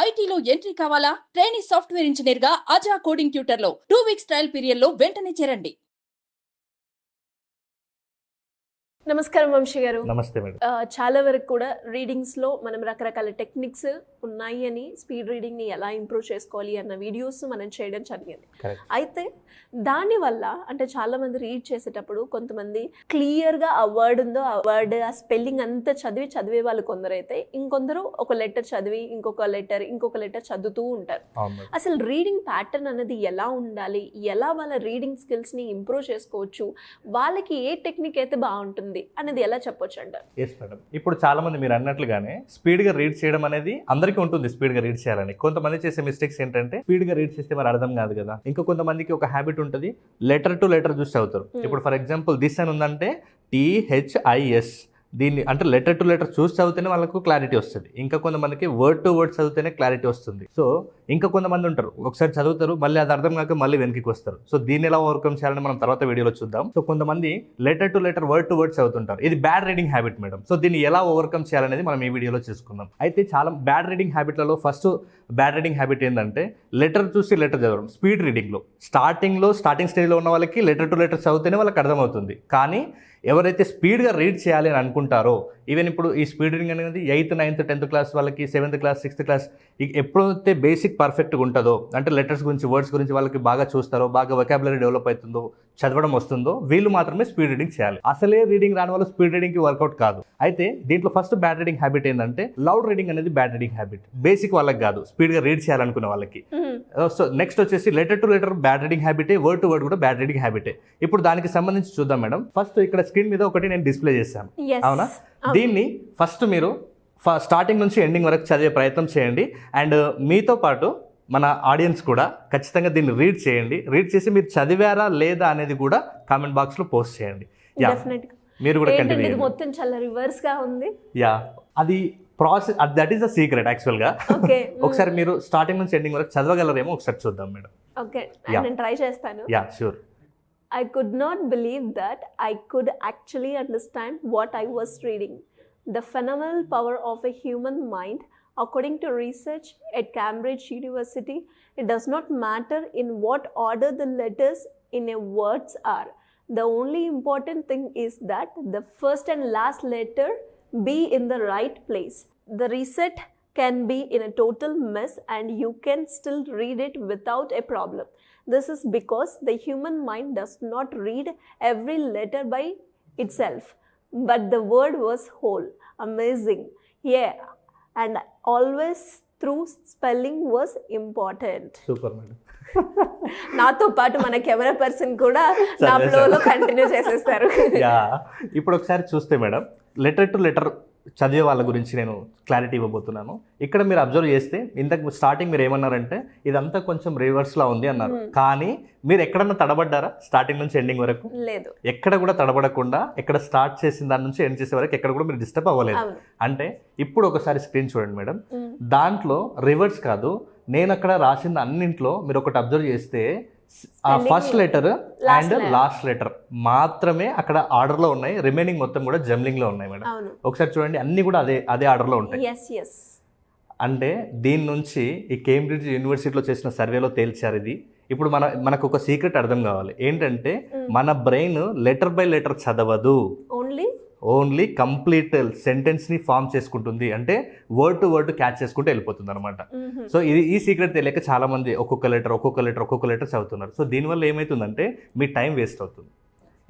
ఐటీలో ఎంట్రీ కావాలా? Trainee software engineer గా అజా కోడింగ్ ట్యూటర్ లో 2 వీక్స్ ట్రయల్ పీరియడ్ లో వెంటనే చేరండి. నమస్కారం వంశీ గారు. నమస్తే మేడం. చాలా వరకు కూడా రీడింగ్స్లో మనం రకరకాల టెక్నిక్స్ ఉన్నాయి అని స్పీడ్ రీడింగ్ని ఎలా ఇంప్రూవ్ చేసుకోవాలి అన్న వీడియోస్ మనం చేయడం జరిగింది. అయితే దానివల్ల అంటే చాలామంది రీడ్ చేసేటప్పుడు కొంతమంది క్లియర్గా ఆ వర్డ్ ఉందో ఆ వర్డ్ ఆ స్పెల్లింగ్ అంతా చదివే వాళ్ళు కొందరైతే, ఇంకొందరు ఒక లెటర్ చదివి ఇంకొక లెటర్ చదువుతూ ఉంటారు. అసలు రీడింగ్ ప్యాటర్న్ అనేది ఎలా ఉండాలి, ఎలా వాళ్ళ రీడింగ్ స్కిల్స్ని ఇంప్రూవ్ చేసుకోవచ్చు, వాళ్ళకి ఏ టెక్నిక్ అయితే బాగుంటుంది అనేది ఎలా చెప్పొచ్చు అంటారు? Yes madam. ఇప్పుడు చాలా మంది మీరు అన్నట్లుగానే స్పీడ్ గా రీడ్ చేయడం అనేది అందరికీ ఉంటుంది. స్పీడ్ గా రీడ్ చేయాలని కొంతమంది చేసే మిస్టేక్స్ ఏంటంటే స్పీడ్ గా రీడ్ చేస్తే మరి అర్థం కాదు కదా. ఇంకా కొంతమందికి ఒక హ్యాబిట్ ఉంటుంది, లెటర్ టు లెటర్ చూసి చదువుతారు. ఇప్పుడు ఫర్ ఎగ్జాంపుల్ దిస్ అని ఉందంటే THIS, దీన్ని అంటే లెటర్ టు లెటర్ చూసి చదివితేనే వాళ్ళకు క్లారిటీ వస్తుంది. ఇంకా కొంతమందికి వర్డ్ టు వర్డ్ చదివితేనే క్లారిటీ వస్తుంది. సో ఇంకా కొంతమంది ఉంటారు ఒకసారి చదువుతారు, మళ్ళీ అది అర్థం కాక మళ్ళీ వెనక్కి వస్తారు. సో దీన్ని ఎలా ఓవర్కమ్ చేయాలని మనం తర్వాత వీడియోలో చూద్దాం. సో కొంతమంది letter to letter word to word చదువుతుంటారు. ఇది bad reading habit madam. So దీన్ని ఎలా ఓవర్కమ్ చేయాలనేది మనం ఈ వీడియోలో చూసుకుందాం. అయితే చాలా బ్యాడ్ రీడింగ్ హ్యాబిట్లలో ఫస్ట్ బ్యాడ్ రీడింగ్ హ్యాబిట్ ఏంటంటే లెటర్ చూసి లెటర్ చదవడం. స్పీడ్ రీడింగ్లో స్టార్టింగ్ స్టేజ్లో ఉన్న వాళ్ళకి లెటర్ టు లెటర్ చదివితేనే వాళ్ళకి అర్థమవుతుంది. కానీ ఎవరైతే స్పీడ్గా రీడ్ చేయాలి అని అనుకుంటారో, ఈవెన్ ఇప్పుడు ఈ స్పీడ్ రీడింగ్ అనేది 8th, 9th, 10th క్లాస్ వాళ్ళకి, 7th క్లాస్, 6th క్లాస్ ఎప్పుడైతే బేసిక్ పర్ఫెక్ట్గా ఉంటుందో, అంటే లెటర్స్ గురించి వర్డ్స్ గురించి వాళ్ళకి బాగా చూస్తారో, బాగా వొకాబులరీ డెవలప్ అవుతుందో, చదవడం వస్తుందో, వీళ్ళు మాత్రమే స్పీడ్ రీడింగ్ చేయాలి. అసలే రీడింగ్ రాని వాళ్ళు స్పీడ్ రీడింగ్కి వర్కౌట్ కాదు. అయితే దీంట్లో ఫస్ట్ బ్యాడ్ రీడింగ్ హ్యాబిట్ ఏంటంటే లౌడ్ రీడింగ్ అనేది బ్యాడ్ రీడింగ్ హ్యాబిట్. బేసిక్ వాళ్ళకి కాదు, స్పీడ్గా రీడ్ చేయాలనుకునే వాళ్ళకి. సో నెక్స్ట్ వచ్చేసి letter to letter bad reading హ్యాబిటే, వర్డ్ టు వర్డ్ కూడా బ్యాడ్ రీడింగ్ హ్యాబిటే. ఇప్పుడు దానికి సంబంధించి చూద్దాం మేడం. ఫస్ట్ ఇక్కడ స్క్రీన్ మీద ఒకటి నేను డిస్ప్లే చేశాను, అవునా? దీన్ని ఫస్ట్ మీరు స్టార్టింగ్ నుంచి ఎండింగ్ వరకు చదివే ప్రయత్నం చేయండి. అండ్ మీతో పాటు మన ఆడియన్స్ కూడా ఖచ్చితంగా దీన్ని రీడ్ చేయండి. రీడ్ చేసి మీరు చదివారా లేదా అనేది కూడా కామెంట్ బాక్స్లో పోస్ట్ చేయండి. మీరు కూడా కంటిన్యూ. మొత్తం చాలా రివర్స్ గా ఉంది. అది process, that is the secret యాక్చువల్గా. ఒకసారి మీరు స్టార్టింగ్ నుంచి ఎండింగ్ వరకు చదవగలరేమో ఒకసారి చూద్దాం మేడం. ఓకే, నేను ట్రై చేస్తాను. Sure. I could not believe that I could actually understand what I was reading. The phenomenal power of a human mind. According to research at Cambridge University, it does not matter in what order the letters in a words are. The only important thing is that the first and last letter be in the right place. The reset can be in a total mess and you can still read it without a problem. This is because the human mind does not read every letter by itself, but the word was whole. Amazing. Yeah, and always through spelling was important. Super madam. నాతో పాటు మన camera person కూడా నా ఫ్లోలో continue చేసేస్తారు. ఇప్పుడు ఒకసారి చూస్తే మేడం, లెటర్ టు లెటర్ చదివే వాళ్ళ గురించి నేను క్లారిటీ ఇవ్వబోతున్నాను. ఇక్కడ మీరు అబ్జర్వ్ చేస్తే ఇంతకు స్టార్టింగ్ మీరు ఏమన్నారంటే ఇదంతా కొంచెం రివర్స్లా ఉంది అన్నారు. కానీ మీరు ఎక్కడన్నా తడబడ్డారా? స్టార్టింగ్ నుంచి ఎండింగ్ వరకు లేదు, ఎక్కడ కూడా తడబడకుండా, ఎక్కడ స్టార్ట్ చేసిన దాని నుంచి ఎండ్ చేసే వరకు ఎక్కడ కూడా మీరు డిస్టర్బ్ అవ్వలేదు. అంటే ఇప్పుడు ఒకసారి స్క్రీన్ చూడండి మేడం. దాంట్లో రివర్స్ కాదు, నేను అక్కడ రాసిన అన్నింట్లో మీరు ఒకటి అబ్జర్వ్ చేస్తే ఆ first letter and last letter మాత్రమే అక్కడ ఆర్డర్ లో ఉన్నాయి. రిమైనింగ్ మొత్తం కూడా జంబ్లింగ్ లో ఉన్నాయి మేడం. ఒకసారి చూడండి, అన్ని కూడా అదే ఆర్డర్ లో ఉంటాయి. అంటే దీని నుంచి ఈ కేంబ్రిడ్జ్ యూనివర్సిటీలో చేసిన సర్వేలో తేల్చారు ఇది. ఇప్పుడు మనకు ఒక సీక్రెట్ అర్థం కావాలి. ఏంటంటే మన బ్రెయిన్ లెటర్ బై లెటర్ చదవదు, ఓన్లీ కంప్లీట్ సెంటెన్స్ని ఫామ్ చేసుకుంటుంది. అంటే వర్డ్ టు వర్డ్ క్యాచ్ చేసుకుంటూ వెళ్ళిపోతుంది అనమాట. సో ఈ సీక్రెట్ తెలియక చాలా మంది ఒక్కొక్క లెటర్ చదువుతున్నారు. సో దీనివల్ల ఏమవుతుందంటే మీ టైం వేస్ట్ అవుతుంది.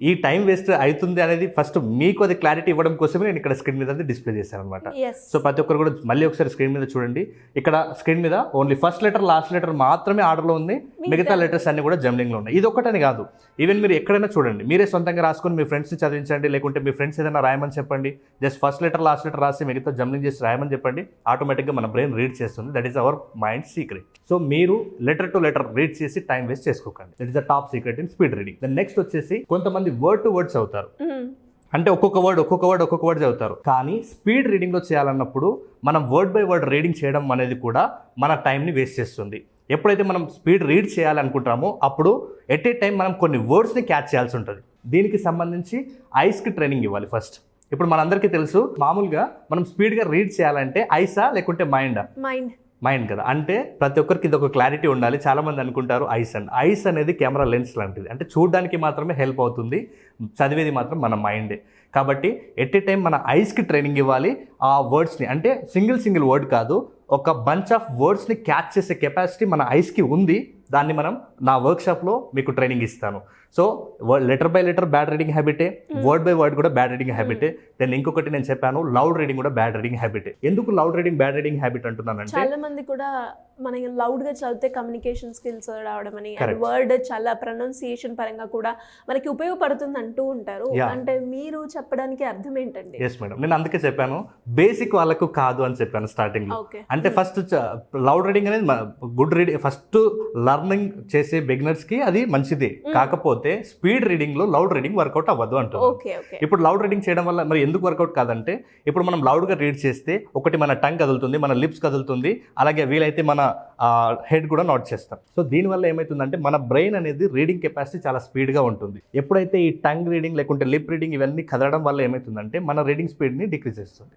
ఈ టైం వేస్ట్ అవుతుంది అనేది ఫస్ట్ మీకు అది క్లారిటీ ఇవ్వడం కోసమే నేను ఇక్కడ స్క్రీన్ మీద డిస్ప్లే చేశాను అనమాట. సో ప్రతి ఒక్కరు కూడా మళ్ళీ ఒకసారి స్క్రీన్ మీద చూడండి. ఇక్కడ స్క్రీన్ మీద only first letter last letter మాత్రమే ఆర్డర్లో ఉంది, మిగతా లెటర్స్ అన్ని కూడా జంబ్లింగ్లో ఉన్నాయి. ఇది ఒక్కటని కాదు, ఈవెన్ మీరు ఎక్కడైనా చూడండి, మీరే సొంతంగా రాసుకొని మీ ఫ్రెండ్స్ని చదివించండి, లేకుంటే మీ ఫ్రెండ్స్ ఏదైనా రాయమని చెప్పండి. Just first letter last letter రాసి మిగతా జంబ్లింగ్ చేసి రాయమని చెప్పండి. ఆటోమేటిక్గా మన బ్రెయిన్ రీడ్ చేస్తుంది. That is our mind secret. So మీరు లెటర్ టు లెటర్ రీడ్ చేసి టైం వేస్ట్ చేసుకోకండి. That is the top secret in speed reading. Then next వచ్చేసి కొంతమంది వర్డ్ టు వర్డ్ చదువుతారు. అంటే ఒక్కొక్క వర్డ్ చదువుతారు. కానీ స్పీడ్ రీడింగ్లో చేయాలన్నప్పుడు మనం వర్డ్ బై వర్డ్ రీడింగ్ చేయడం అనేది కూడా మన టైంని వేస్ట్ చేస్తుంది. ఎప్పుడైతే మనం స్పీడ్ రీడ్ చేయాలనుకుంటామో అప్పుడు ఎట్ ఏ టైం మనం కొన్ని వర్డ్స్ని క్యాచ్ చేయాల్సి ఉంటుంది. దీనికి సంబంధించి ఐస్కి ట్రైనింగ్ ఇవ్వాలి ఫస్ట్. ఇప్పుడు మనందరికీ తెలుసు, మామూలుగా మనం స్పీడ్గా రీడ్ చేయాలంటే ఐసా లేకుంటే మైండా? మైండ్ కదా. అంటే ప్రతి ఒక్కరికి ఇది ఒక క్లారిటీ ఉండాలి. చాలామంది అనుకుంటారు ఐస్ అనేది కెమెరా లెన్స్ లాంటిది, అంటే చూడడానికి మాత్రమే హెల్ప్ అవుతుంది, చదివేది మాత్రం మన మైండే. కాబట్టి ఎట్ ఏ టైం మన ఐస్కి ట్రైనింగ్ ఇవ్వాలి. ఆ వర్డ్స్ని అంటే సింగిల్ వర్డ్ కాదు, ఒక బంచ్ ఆఫ్ వర్డ్స్ని క్యాచ్ చేసే కెపాసిటీ మన ఐస్కి ఉంది. దాన్ని మనం నా వర్క్షాప్లో మీకు ట్రైనింగ్ ఇస్తాను. So letter by letter bad reading హ్యాబిటే, వర్డ్ బై వర్డ్ కూడా బ్యాడ్ రీడింగ్ హ్యాబిటే. దెన్ ఇంకొకటి నేను చెప్పాను లౌడ్ రీడింగ్ కూడా బ్యాడ్ రీడింగ్ హ్యాబిటే. ఎందుకు loud reading bad reading habit అంటున్నానంటే, చాలా మంది కూడా మనకి లౌడ్ గా చదివితే కమ్యూనికేషన్ స్కిల్స్ రావడం అని, అండ్ వర్డ్ చాలా ప్రొనౌన్సియేషన్ పరంగా కూడా మనకి ఉపయోగపడుతుంది అంటూ ఉంటారు. అంటే మీరు చెప్పడానికి అర్థం ఏంటండి? ఎస్ మేడం, నేను అందుకే చెప్పాను బేసిక్ వాళ్ళకు కాదు అని చెప్పాను స్టార్టింగ్ లో. అంటే ఫస్ట్ లౌడ్ రీడింగ్ అనేది గుడ్ రీడింగ్, ఫస్ట్ లర్నింగ్ చేసే బిగినర్స్ కి అది మంచిదే. కాకపోతే స్పీడ్ రీడింగ్ లో లౌడ్ రీడింగ్ వర్కౌట్ అవ్వదు అంటారు. ఇప్పుడు లౌడ్ రీడింగ్ చేయడం వల్ల మరి ఎందుకు వర్కౌట్ కాదంటే, ఇప్పుడు మనం లౌడ్ గా రీడ్ చేస్తే ఒకటి మన టంగ్ కదులుతుంది, మన లిప్స్ కదులుతుంది, అలాగే వీలైతే మన హెడ్ కూడా నోట్ చేస్తాం. సో దీనివల్ల ఏమవుతుందంటే మన బ్రెయిన్ అనేది రీడింగ్ కెపాసిటీ చాలా స్పీడ్గా ఉంటుంది. ఎప్పుడైతే ఈ టంగ్ రీడింగ్ లేకుంటే లిప్ రీడింగ్ ఇవన్నీ కదలడం వల్ల ఏమవుతుందంటే మన రీడింగ్ స్పీడ్ని డిక్రీజ్ చేస్తుంది.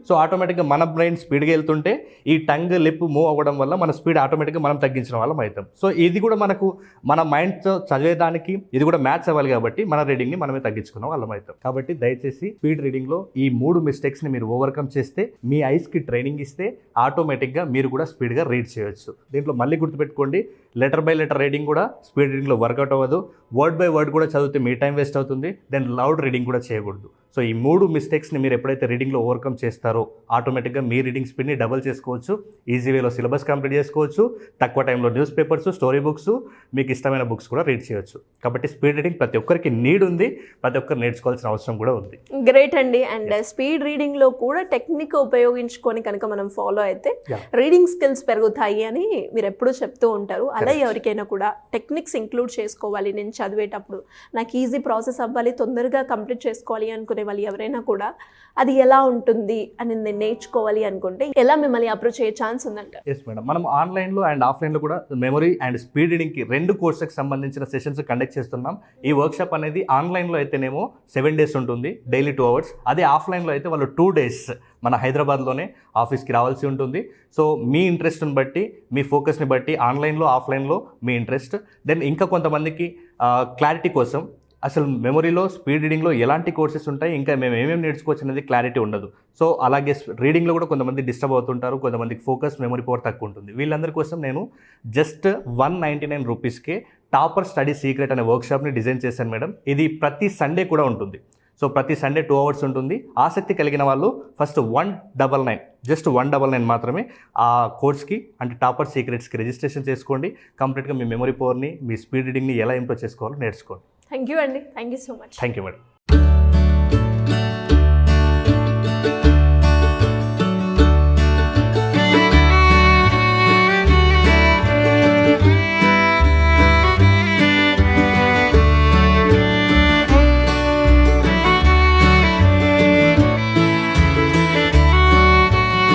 సో ఆటోమేటిక్గా మన బ్రెయిన్ స్పీడ్గా వెళ్తుంటే ఈ టంగ్ లిప్ మూవ్ అవ్వడం వల్ల మన స్పీడ్ ఆటోమేటిక్గా మనం తగ్గించిన వాళ్ళం అవుతాం. సో ఇది కూడా మనకు మన మైండ్తో చదివేదానికి ఇది కూడా మ్యాచ్ అవ్వాలి కాబట్టి మన రీడింగ్ని మనమే తగ్గించుకున్న వాళ్ళం అవుతాం. కాబట్టి దయచేసి స్పీడ్ రీడింగ్లో ఈ 3 మిస్టేక్స్ని మీరు ఓవర్కమ్ చేస్తే, మీ ఐస్కి ట్రైనింగ్ ఇస్తే ఆటోమేటిక్గా మీరు కూడా స్పీడ్గా రీడ్ చేయొచ్చు. దీంట్లో మళ్ళీ గుర్తుపెట్టుకోండి, లెటర్ బై లెటర్ రీడింగ్ కూడా స్పీడ్ రీడింగ్లో వర్కౌట్ అవ్వదు, వర్డ్ బై వర్డ్ కూడా చదివితే మీ టైం వేస్ట్ అవుతుంది, దెన్ లౌడ్ రీడింగ్ కూడా చేయకూడదు. సో ఈ 3 మిస్టేక్స్ని మీరు ఎప్పుడైతే రీడింగ్లో ఓవర్కమ్ చేస్తారో ఆటోమేటిక్గా మీ రీడింగ్ స్పీడ్ని డబుల్ చేసుకోవచ్చు, ఈజీ వేలో సిలబస్ కంప్లీట్ చేసుకోవచ్చు, తక్కువ టైంలో న్యూస్ పేపర్స్, స్టోరీ బుక్స్, మీకు ఇష్టమైన బుక్స్ కూడా రీడ్ చేయొచ్చు. కాబట్టి స్పీడ్ రీడింగ్ ప్రతి ఒక్కరికి నీడ్ ఉంది, ప్రతి ఒక్కరు నేర్చుకోవాల్సిన అవసరం కూడా ఉంది. గ్రేట్ అండి. అండ్ స్పీడ్ రీడింగ్లో కూడా టెక్నిక్ ఉపయోగించుకొని కనుక మనం ఫాలో అయితే రీడింగ్ స్కిల్స్ పెరుగుతాయి అని మీరు ఎప్పుడూ చెప్తూ ఉంటారు. అలా ఎవరికైనా కూడా టెక్నిక్స్ ఇంక్లూడ్ చేసుకోవాలి, నేను చదివేటప్పుడు నాకు ఈజీ ప్రాసెస్ అవ్వాలి, తొందరగా కంప్లీట్ చేసుకోవాలి అనుకునే వాళ్ళు ఎవరైనా కూడా అది ఎలా ఉంటుంది అని నేను నేర్చుకోవాలి అనుకుంటే ఎలా మిమ్మల్ని అప్రోచ్ అయ్యే ఛాన్స్ ఉందంట? ఎస్ మేడం, మనం ఆన్లైన్లో అండ్ ఆఫ్లైన్లో కూడా మెమరీ అండ్ స్పీడ్ రీడింగ్కి 2 కోర్సెస్కి సంబంధించిన సెషన్స్ కండక్ట్ చేస్తున్నాం. ఈ వర్క్షాప్ అనేది ఆన్లైన్లో అయితేనేమో 7 days ఉంటుంది, డైలీ 2 hours. అదే ఆఫ్లైన్లో అయితే వాళ్ళు 2 days మన హైదరాబాద్లోనే ఆఫీస్కి రావాల్సి ఉంటుంది. సో మీ ఇంట్రెస్ట్ని బట్టి, మీ ఫోకస్ని బట్టి ఆన్లైన్లో ఆఫ్లైన్లో మీ ఇంట్రెస్ట్. దెన్ ఇంకా కొంతమందికి క్లారిటీ కోసం అసలు మెమరీలో స్పీడ్ రీడింగ్లో ఎలాంటి కోర్సెస్ ఉంటాయి, ఇంకా మేము ఏమేమి నేర్చుకోవచ్చు అనేది క్లారిటీ ఉండదు. సో అలాగే రీడింగ్లో కూడా కొంతమంది డిస్టర్బ్ అవుతుంటారు, కొంతమందికి ఫోకస్ మెమరీ పవర్ తక్కువ ఉంటుంది. వీళ్ళందరి కోసం నేను జస్ట్ 199 రూపీస్కే టాపర్ స్టడీ సీక్రెట్ అనే వర్క్షాప్ని డిజైన్ చేశాను మేడం. ఇది ప్రతి సండే కూడా ఉంటుంది. సో ప్రతి సండే 2 hours ఉంటుంది. ఆసక్తి కలిగిన వాళ్ళు ఫస్ట్ 199, జస్ట్ 199 మాత్రమే ఆ కోర్స్కి అంటే టాపర్ సీక్రెట్స్కి రిజిస్ట్రేషన్ చేసుకోండి. కంప్లీట్గా మీ మెమరీ పవర్ని, మీ స్పీడ్ రీడింగ్ని ఎలా ఇంప్రూవ్ చేసుకోవాలో నేర్చుకోండి. థ్యాంక్ యూ అండి. Thank you so much. Thank you madam.